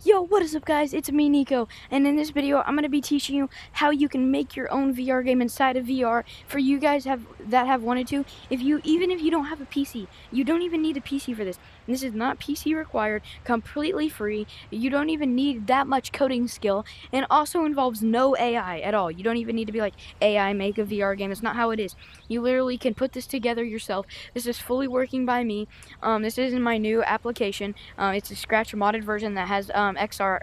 Yo, what is up guys? It's me, Nico, and in this video I'm going to be teaching you how you can make your own VR game inside of VR for you guys that have wanted to. Even if you don't have a PC, you don't even need a PC for this. This is not PC required, completely free. You don't even need that much coding skill, and also involves no AI at all. You don't even need to be like, AI make a VR game. It's not how it is. You literally can put this together yourself. This is fully working by me. This is in my new application. It's a Scratch modded version that has XR,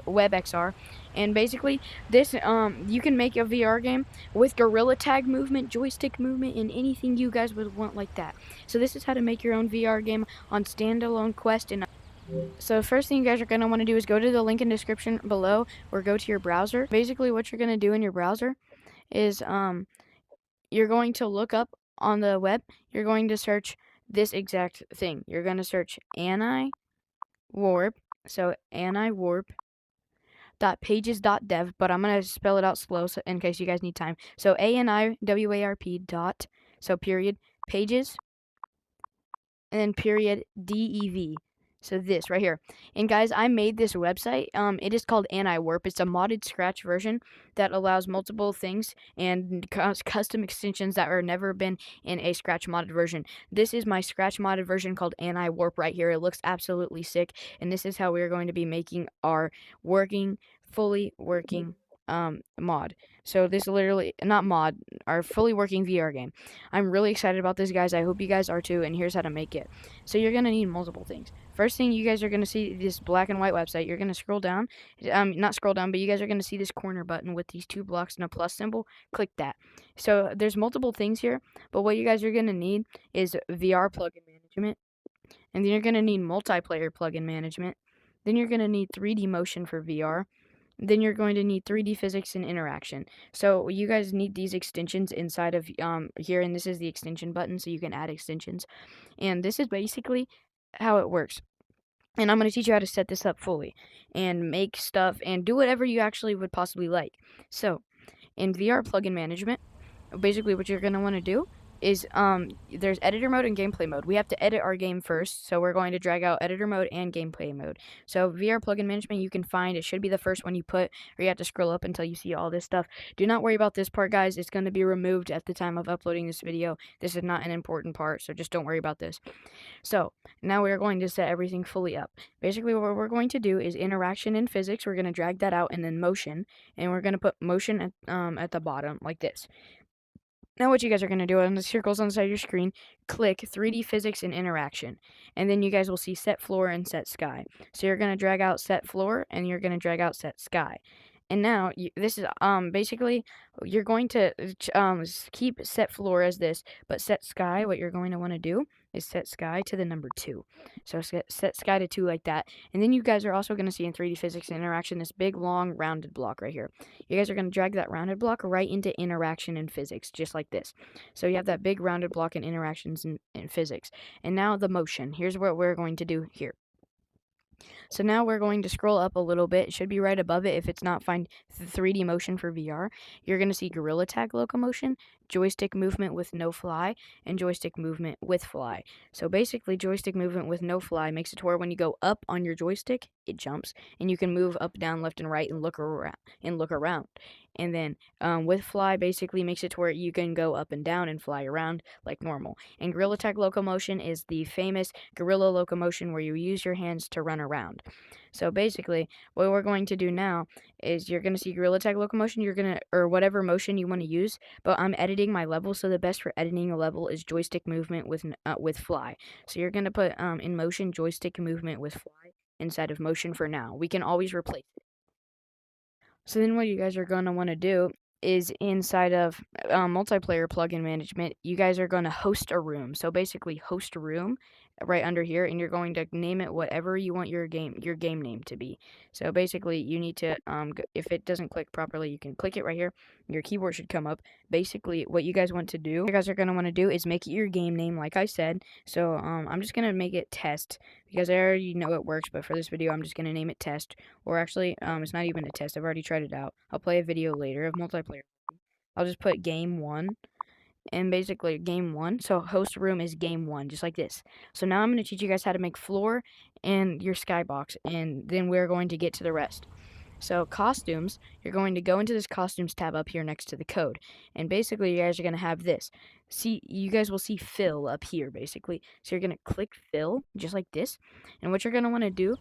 Web XR, and basically this you can make a VR game with gorilla tag movement, joystick movement, and anything you guys would want like that. So this is how to make your own VR game on standalone Quest. And so first thing you guys are going to want to do is go to the link in description below, or go to your browser. Basically what you're going to do in your browser is you're going to look up on the web, you're going to search this exact thing. You're going to search AntiWarp, so AntiWarp.pages.dev, but I'm going to spell it out slow so in case you guys need time. So ANIWARP dot, so period, pages, and then period, DEV. So this right here. And guys, I made this website. It is called AntiWarp. It's a modded Scratch version that allows multiple things and custom extensions that are never been in a Scratch modded version. This is my Scratch modded version called AntiWarp right here. It looks absolutely sick. And this is how we're going to be making our fully working mod. So this literally, not mod, our fully working VR game. I'm really excited about this, guys. I hope you guys are too, and here's how to make it. So you're going to need multiple things. First thing, you guys are going to see this black and white website. You're going to scroll down, not scroll down, but you guys are going to see this corner button with these two blocks and a plus symbol. Click that. So there's multiple things here, but what you guys are going to need is VR plugin management, and then you're going to need multiplayer plugin management. Then you're going to need 3D motion for VR. Then you're going to need 3D physics and interaction. So you guys need these extensions inside of here, and this is the extension button, so you can add extensions. And this is basically how it works. And I'm going to teach you how to set this up fully and make stuff and do whatever you actually would possibly like. So in VR plugin management, basically what you're going to want to do is there's editor mode and gameplay mode. We have to edit our game first, so we're going to drag out editor mode and gameplay mode. So VR plugin management, you can find, it should be the first one you put, or you have to scroll up until you see all this stuff. Do not worry about this part, guys. It's going to be removed at the time of uploading this video. This is not an important part, so just don't worry about this. So now we're going to set everything fully up. Basically what we're going to do is interaction and physics. We're going to drag that out, and then motion, and we're going to put motion at the bottom like this. Now what you guys are going to do, on the circles on the side of your screen, click 3D physics and interaction, and then you guys will see set floor and set sky. So you're going to drag out set floor, and you're going to drag out set sky. And now this is basically you're going to keep set floor as this, but set sky, what you're going to want to do is set sky to the number 2. So set sky to 2 like that. And then you guys are also going to see in 3D physics and interaction this big long rounded block right here. You guys are going to drag that rounded block right into interaction and physics, just like this. So you have that big rounded block in interactions and physics. And now the motion. Here's what we're going to do here. So now we're going to scroll up a little bit. It should be right above it if it's not, find 3D motion for VR. You're going to see gorilla tag locomotion, joystick movement with no fly, and joystick movement with fly. So basically joystick movement with no fly makes it to where when you go up on your joystick, it jumps, and you can move up, down, left, and right and look around. And then with fly basically makes it to where you can go up and down and fly around like normal. And gorilla tag locomotion is the famous gorilla locomotion where you use your hands to run around. So basically what we're going to do now is you're going to see gorilla tag locomotion, or whatever motion you want to use, but I'm editing my level, so the best for editing a level is joystick movement with fly. So you're going to put in motion joystick movement with fly inside of motion for now. We can always replace it. So then what you guys are going to want to do is inside of multiplayer plugin management, you guys are going to host a room. So basically host a room right under here, and you're going to name it whatever you want your game name to be. So basically you need to if it doesn't click properly, you can click it right here. Your keyboard should come up. Basically what you guys want to do, you guys are going to want to do is make it your game name like I said. So I'm just going to make it test because I already know it works, but for this video I'm just going to name it test. Or actually it's not even a test. I've already tried it out. I'll play a video later of multiplayer. I'll just put game 1, and basically game 1. So host room is game 1, just like this. So now I'm going to teach you guys how to make floor and your skybox, and then we're going to get to the rest. So costumes, you're going to go into this costumes tab up here next to the code. And basically you guys are going to have this. See, you guys will see fill up here basically. So you're going to click fill just like this. And what you're going to want to do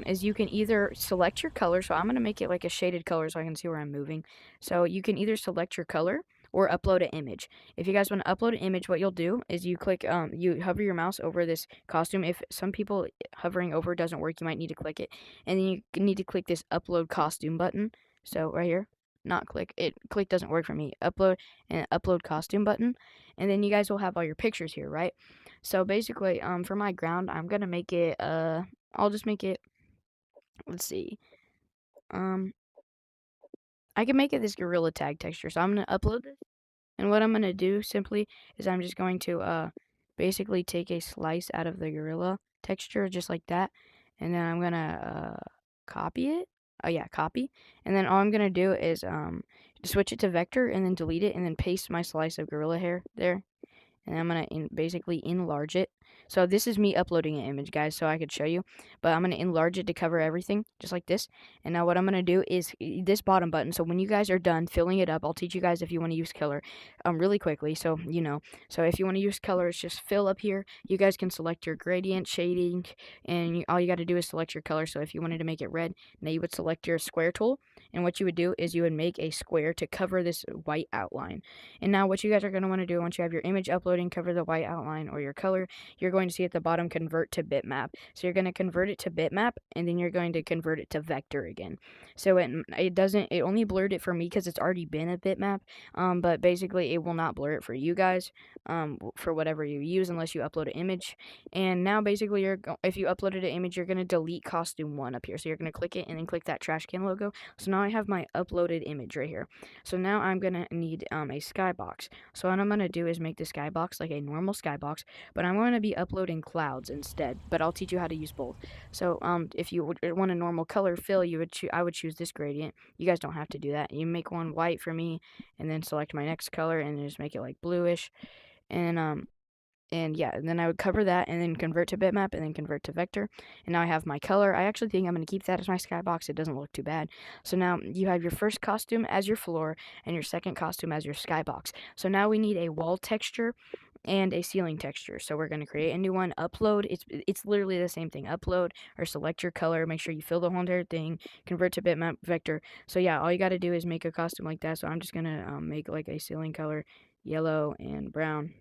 is you can either select your color. So I'm going to make it like a shaded color so I can see where I'm moving. So you can either select your color or upload an image. If you guys want to upload an image, what you'll do is you click, you hover your mouse over this costume. If some people hovering over doesn't work, you might need to click it. And then you need to click this upload costume button. So right here, not click, click doesn't work for me. Upload and upload costume button. And then you guys will have all your pictures here, right? So basically, for my ground, I'm going to make it, I'll just make it, let's see, I can make it this gorilla tag texture. So I'm going to upload this. And what I'm going to do simply is I'm just going to basically take a slice out of the gorilla texture just like that. And then I'm going to copy it. Oh yeah, copy. And then all I'm going to do is switch it to vector and then delete it and then paste my slice of gorilla hair there. And I'm going to basically enlarge it. So this is me uploading an image, guys, so I could show you. But I'm going to enlarge it to cover everything, just like this. And now what I'm going to do is this bottom button. So when you guys are done filling it up, I'll teach you guys if you want to use color really quickly. So, you know, so if you want to use color, it's just fill up here. You guys can select your gradient, shading, and all you got to do is select your color. So if you wanted to make it red, now you would select your square tool. And what you would do is you would make a square to cover this white outline. And now what you guys are going to want to do once you have your image uploading, cover the white outline or your color, you're going to see at the bottom convert to bitmap. So you're going to convert it to bitmap and then you're going to convert it to vector again. So it only blurred it for me because it's already been a bitmap, but basically it will not blur it for you guys for whatever you use unless you upload an image. And now basically if you uploaded an image, you're going to delete costume 1 up here. So you're going to click it and then click that trash can logo. So now I have my uploaded image right here. So now I'm going to need a skybox. So what I'm going to do is make the skybox like a normal skybox, but I'm going to be uploading clouds instead, but I'll teach you how to use both. So if you want a normal color fill, I would choose this gradient. You guys don't have to do that. You make one white for me and then select my next color and just make it like bluish. And yeah, and then I would cover that and then convert to bitmap and then convert to vector. And now I have my color. I actually think I'm going to keep that as my skybox. It doesn't look too bad. So now you have your first costume as your floor and your second costume as your skybox. So now we need a wall texture and a ceiling texture. So we're going to create a new one, upload. It's literally the same thing. Upload or select your color. Make sure you fill the whole entire thing. Convert to bitmap vector. So yeah, all you got to do is make a costume like that. So I'm just going to make like a ceiling color yellow and brown.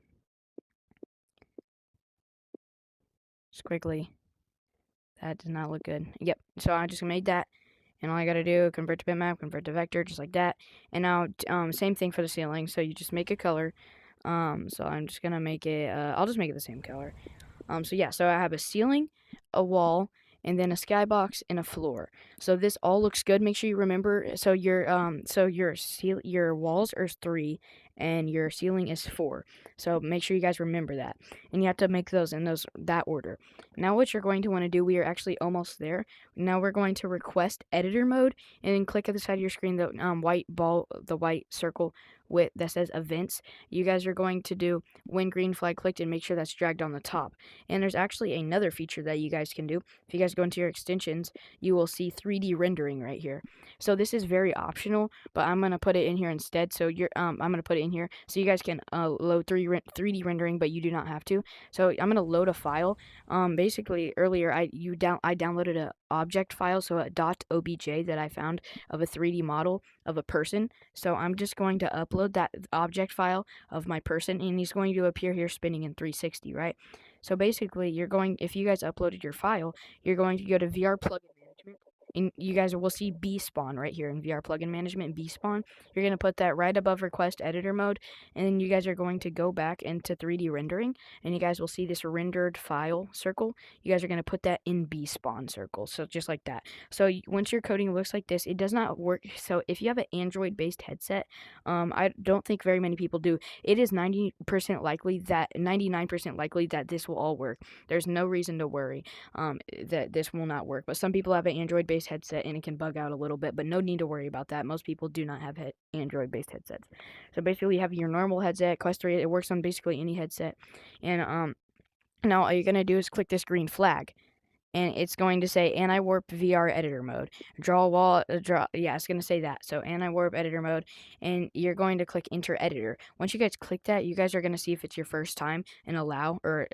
Squiggly. That does not look good. Yep. So I just made that. And all I got to do, convert to bitmap, convert to vector, just like that. And now, same thing for the ceiling. So you just make a color. So I'm just going to make it, I'll just make it the same color. So yeah, so I have a ceiling, a wall, and then a skybox and a floor. So this all looks good. Make sure you remember. So your walls are 3 and your ceiling is 4. So make sure you guys remember that. And you have to make those in that order. Now what you're going to want to do, we are actually almost there. Now we're going to request editor mode and then click at the side of your screen the white circle that says events. You guys are going to do when green flag clicked and make sure that's dragged on the top. And there's actually another feature that you guys can do. If you guys go into your extensions, you will see 3D rendering right here. So this is very optional, but I'm going to put it in here instead. So I'm going to put it in here so you guys can load 3D rendering, but you do not have to. So I'm going to load a file. Basically earlier I downloaded a object file, so a .obj that I found of a 3D model of a person. So I'm just going to upload that object file of my person, and he's going to appear here spinning in 360, right? So basically, if you guys uploaded your file, you're going to go to VR plugin management, and you guys will see B-spawn right here in VR plugin management, B-spawn. You're going to put that right above request editor mode, and then you guys are going to go back into 3D rendering, and you guys will see this rendered file circle. You guys are going to put that in B-spawn circle, so just like that. So once your coding looks like this, it does not work. So if you have an Android-based headset, I don't think very many people do. It is 99% likely that this will all work. There's no reason to worry that this will not work. But some people have an Android-based Android-based headset, and it can bug out a little bit, but no need to worry about that. Most people do not have Android-based headsets. So basically, you have your normal headset, Quest 3. It works on basically any headset. And now all you're gonna do is click this green flag, and it's going to say AntiWarp VR editor mode. Draw a wall, yeah, it's going to say that. So AntiWarp editor mode, and you're going to click enter editor. Once you guys click that, you guys are going to see if it's your first time and allow, or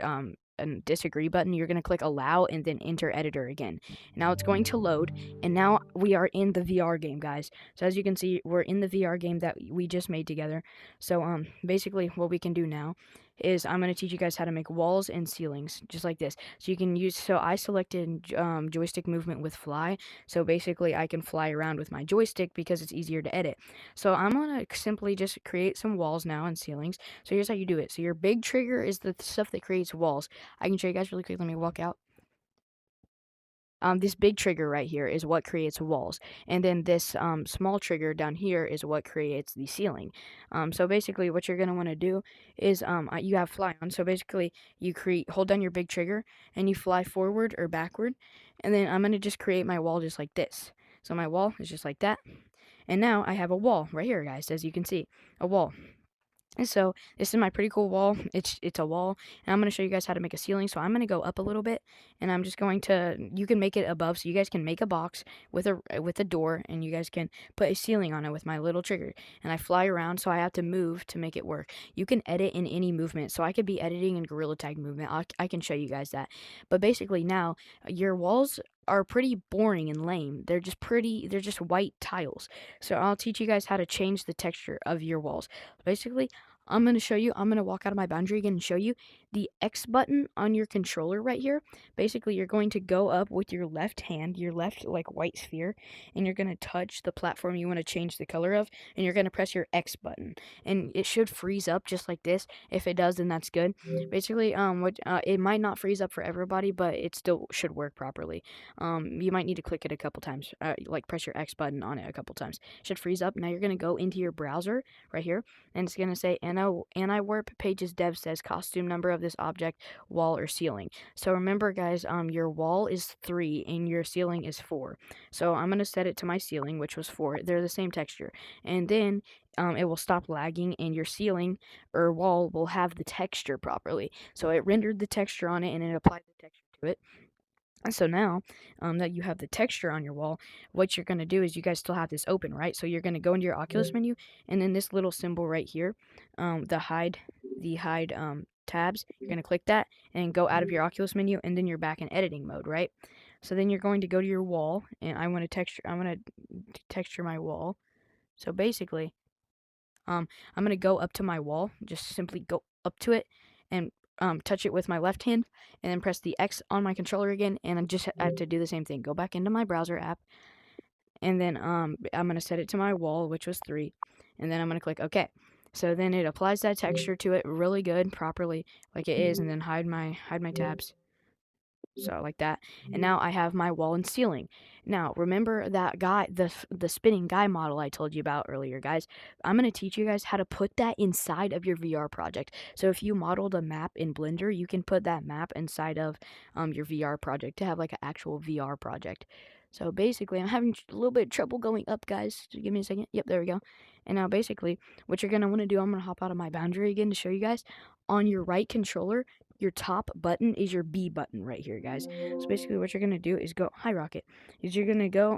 a disagree button. You're going to click allow and then enter editor again. Now it's going to load, and now we are in the VR game, guys. So as you can see, we're in the VR game that we just made together. So basically what we can do now is I'm going to teach you guys how to make walls and ceilings just like this. So you can use, so I selected joystick movement with fly. So basically I can fly around with my joystick because it's easier to edit. So I'm going to simply just create some walls now and ceilings. So here's how you do it. So your big trigger is the stuff that creates walls. I can show you guys really quick. Let me walk out. This big trigger right here is what creates walls, and then this small trigger down here is what creates the ceiling. So basically what you're going to want to do is you have fly on, so basically you hold down your big trigger and you fly forward or backward, and then I'm going to just create my wall just like this. So my wall is just like that, and now I have a wall right here, guys, as you can see, a wall. And so this is my pretty cool wall. It's a wall, and I'm going to show you guys how to make a ceiling. So I'm going to go up a little bit, and I'm just going to, you can make it above, so you guys can make a box with a door, and you guys can put a ceiling on it with my little trigger. And I fly around, so I have to move to make it work. You can edit in any movement, so I could be editing in Gorilla Tag movement. I can show you guys that. But basically now your walls are pretty boring and lame. They're just white tiles. So I'll teach you guys how to change the texture of your walls. Basically, I'm going to walk out of my boundary again and show you the X button on your controller right here. Basically, you're going to go up with your left hand, your left like white sphere, and you're going to touch the platform you want to change the color of, and you're going to press your X button. And it should freeze up just like this. If it does, then that's good. Basically, it might not freeze up for everybody, but it still should work properly. You might need to click it a couple times, like press your X button on it a couple times. It should freeze up. Now you're going to go into your browser right here, and it's going to say AntiWarp pages dev says costume number of this object, wall, or ceiling. So remember, guys, your wall is 3 and your ceiling is 4. So I'm going to set it to my ceiling, which was 4. They're the same texture. And then it will stop lagging, and your ceiling or wall will have the texture properly. So it rendered the texture on it, and it applied the texture to it. And so now that you have the texture on your wall, what you're going to do is you guys still have this open, right? So you're going to go into your Oculus menu, and then this little symbol right here, the hide tabs, you're going to click that and go out of your Oculus menu, and then you're back in editing mode, right? So then you're going to go to your wall, and I'm going to texture my wall. So basically, I'm going to go up to my wall, just simply go up to it and touch it with my left hand, and then press the X on my controller again, and I have to do the same thing. Go back into my browser app, and then I'm going to set it to my wall, which was 3, and then I'm going to click OK. So then it applies that texture to it really good, properly, like it is, and then hide my tabs. So like that, and now I have my wall and ceiling. Now remember that guy, the spinning guy model I told you about earlier, guys. I'm going to teach you guys how to put that inside of your VR project. So if you modeled a map in Blender, you can put that map inside of your VR project to have like an actual VR project. So basically, I'm having a little bit of trouble going up, guys. Just give me a second. Yep, there we go. And now basically, what you're going to want to do, I'm going to hop out of my boundary again to show you guys. On your right controller, your top button is your B button right here, guys. So basically what you're going to do is go, hi Rocket, is you're going to go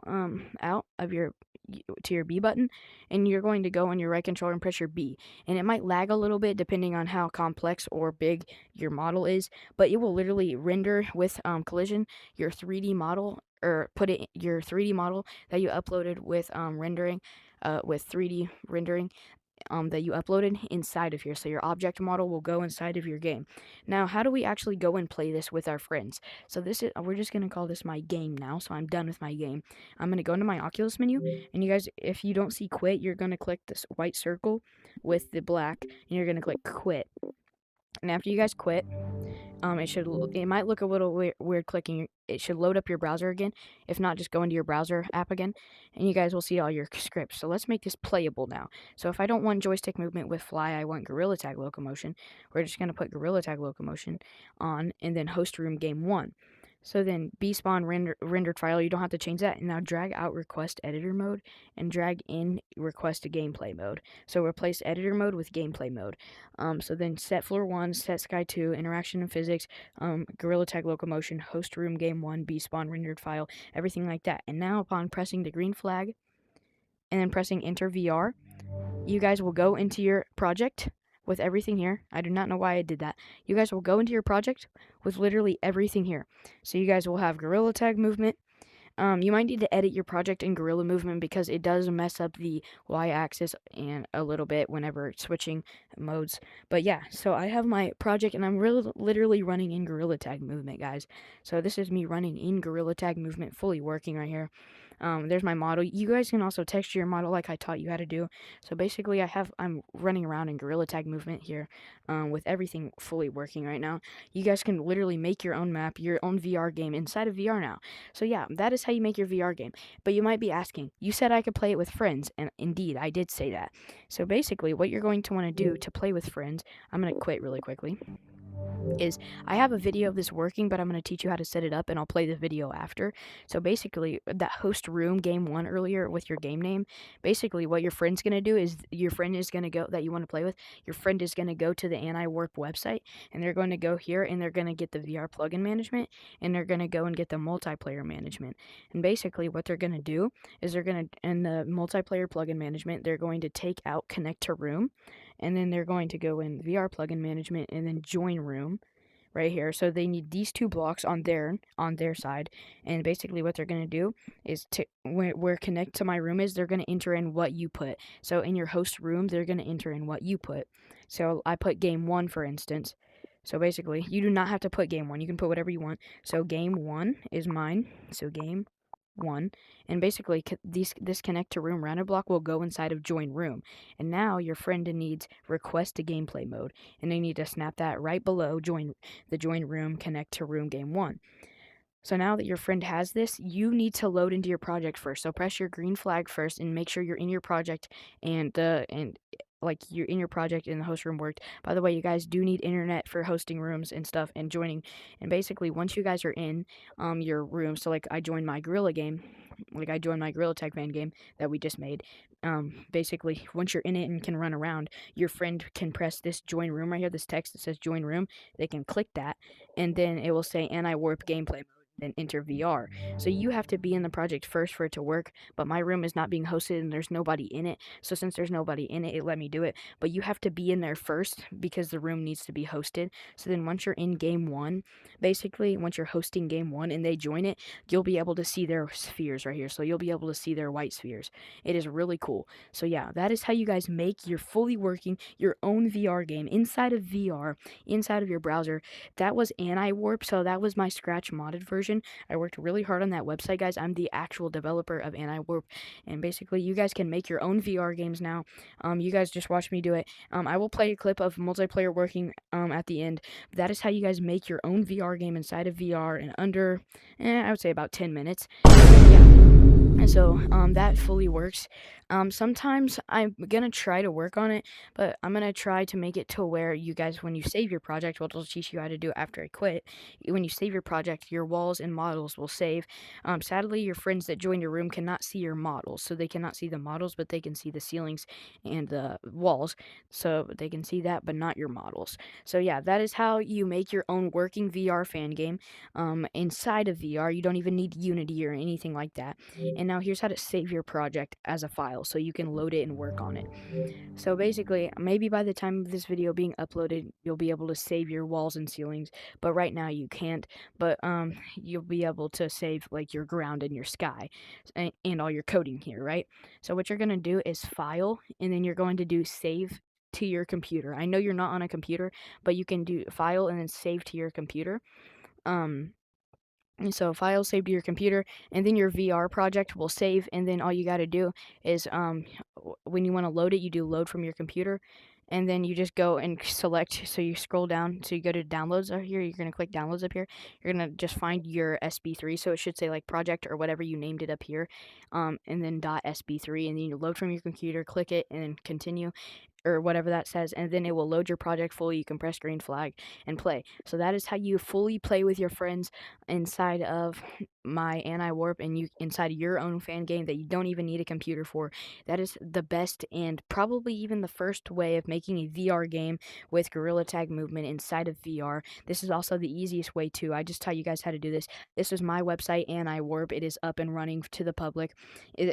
out of to your B button, and you're going to go on your right controller and press your B. And it might lag a little bit depending on how complex or big your model is, but it will literally render with collision your 3D model, or put it your 3D model that you uploaded with rendering with 3D rendering that you uploaded inside of here. So your object model will go inside of your game. Now, how do we actually go and play this with our friends? So we're just going to call this my game now. So I'm done with my game. I'm going to go into my Oculus menu, and you guys, if you don't see quit, you're going to click this white circle with the black, and you're going to click quit. And after you guys quit, it might look a little weird clicking. It should load up your browser again. If not, just go into your browser app again, and you guys will see all your scripts. So let's make this playable now. So if I don't want joystick movement with fly, I want Gorilla Tag locomotion. We're just going to put Gorilla Tag locomotion on, and then host room game 1. So then bspawn rendered file, you don't have to change that. And now drag out request editor mode and drag in request to gameplay mode. So replace editor mode with gameplay mode. So then set floor 1, set sky 2, interaction and physics, gorilla tag locomotion, host room game 1, bspawn rendered file, everything like that. And now upon pressing the green flag and then pressing enter VR, you guys will go into your project with everything here. I do not know why I did that. You guys will go into your project with literally everything here. So you guys will have gorilla tag movement. You might need to edit your project in gorilla movement because it does mess up the y-axis and a little bit whenever switching modes. But yeah, so I have my project and I'm literally running in gorilla tag movement, guys. So this is me running in gorilla tag movement, fully working right here. There's my model. You guys can also texture your model like I taught you how to do. So basically I'm running around in gorilla tag movement here, with everything fully working right now. You guys can literally make your own map, your own VR game inside of VR now. So yeah, that is how you make your VR game. But you might be asking, you said I could play it with friends, and indeed, I did say that. So basically, what you're going to want to do to play with friends, I'm going to quit really quickly, is I have a video of this working, but I'm going to teach you how to set it up, and I'll play the video after. So basically, that host room game 1 earlier with your game name, basically what your friend's going to do is your friend is going to go, that you want to play with, your friend is going to go to the AntiWarp website, and they're going to go here, and they're going to get the VR plugin management, and they're going to go and get the multiplayer management. And basically what they're going to do is they're going to, in the multiplayer plugin management, they're going to take out connect to room, and then they're going to go in VR plugin management and then join room right here. So they need these 2 blocks on their side, and basically what they're going to do is to where connect to my room is, they're going to enter in what you put. So in your host room, they're going to enter in what you put. So I put game 1, for instance. So basically, you do not have to put game 1. You can put whatever you want. So game 1 is mine. So game 1, and basically this connect to room rounded block will go inside of join room, and now your friend needs request to gameplay mode, and they need to snap that right below join room connect to room game 1. So now that your friend has this, you need to load into your project first. So press your green flag first and make sure you're in your project, and like you're in your project and the host room worked. By the way, you guys do need internet for hosting rooms and stuff and joining. And basically, once you guys are in your room, so like I joined my gorilla game, like I joined my gorilla tag fan game that we just made. Basically, once you're in it and can run around, your friend can press this join room right here, this text that says join room. They can click that, and then it will say AntiWarp gameplay mode. Then enter VR. So you have to be in the project first for it to work, but my room is not being hosted and there's nobody in it. So since there's nobody in it, it let me do it. But you have to be in there first because the room needs to be hosted. So then once you're in game 1, basically, once you're hosting game 1 and they join it, you'll be able to see their spheres right here. So you'll be able to see their white spheres. It is really cool. So yeah, that is how you guys make your fully working, your own VR game inside of VR, inside of your browser. That was AntiWarp, so that was my Scratch modded version. I worked really hard on that website, guys. I'm the actual developer of AntiWarp, and basically you guys can make your own VR games now. You guys just watch me do it. I will play a clip of multiplayer working at the end. That is how you guys make your own VR game inside of VR in under, I would say about 10 minutes. Yeah. And so that fully works. Sometimes I'm gonna try to work on it, but I'm gonna try to make it to where you guys, when you save your project, which I'll teach you how to do after I quit. When you save your project, your walls and models will save. Sadly, your friends that join your room cannot see your models, so they cannot see the models, but they can see the ceilings and the walls. So they can see that, but not your models. So yeah, that is how you make your own working VR fan game inside of VR. You don't even need Unity or anything like that. And now here's how to save your project as a file so you can load it and work on it. So basically, maybe by the time of this video being uploaded, you'll be able to save your walls and ceilings, but right now you can't. But you'll be able to save like your ground and your sky and all your coding here, right? So what you're going to do is file, and then you're going to do save to your computer. I know you're not on a computer, but you can do file and then save to your computer. So file save to your computer, and then your VR project will save, and then all you got to do is when you want to load it, you do load from your computer, and then you just go and select. So you scroll down, so you go to downloads up here, you're going to click downloads up here, you're going to just find your SB3, so it should say like project or whatever you named it up here, and then .sb3, and then you load from your computer, click it, and then continue. or whatever that says, and then it will load your project fully. You can press green flag and play. So that is how you fully play with your friends inside of my AntiWarp, and you inside your own fan game that you don't even need a computer for. That is the best and probably even the first way of making a VR game with Gorilla Tag movement inside of VR. This is also the easiest way too. I just taught you guys how to do this. This is my website, AntiWarp. It is up and running to the public.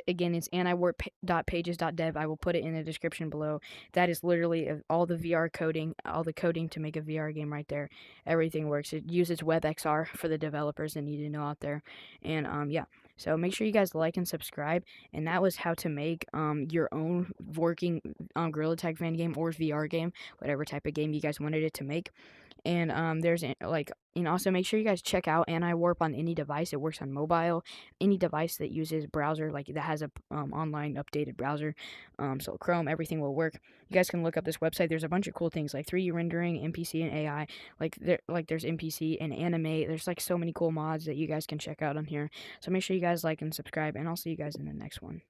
Again, it's antiwarp.pages.dev. I will put it in the description below. That is literally all the VR coding, all the coding to make a VR game right there. Everything works. It uses WebXR for the developers that need to know out there. And yeah, so make sure you guys like and subscribe. And that was how to make your own working Gorilla Tag fan game or VR game, whatever type of game you guys wanted it to make. And there's like, and also make sure you guys check out AntiWarp on any device. It works on mobile, any device that uses browser, like that has a online updated browser. So Chrome, everything will work. You guys can look up this website. There's a bunch of cool things like 3D rendering, NPC, and AI. There's NPC and animate. There's like so many cool mods that you guys can check out on here. So make sure you guys like and subscribe, and I'll see you guys in the next one.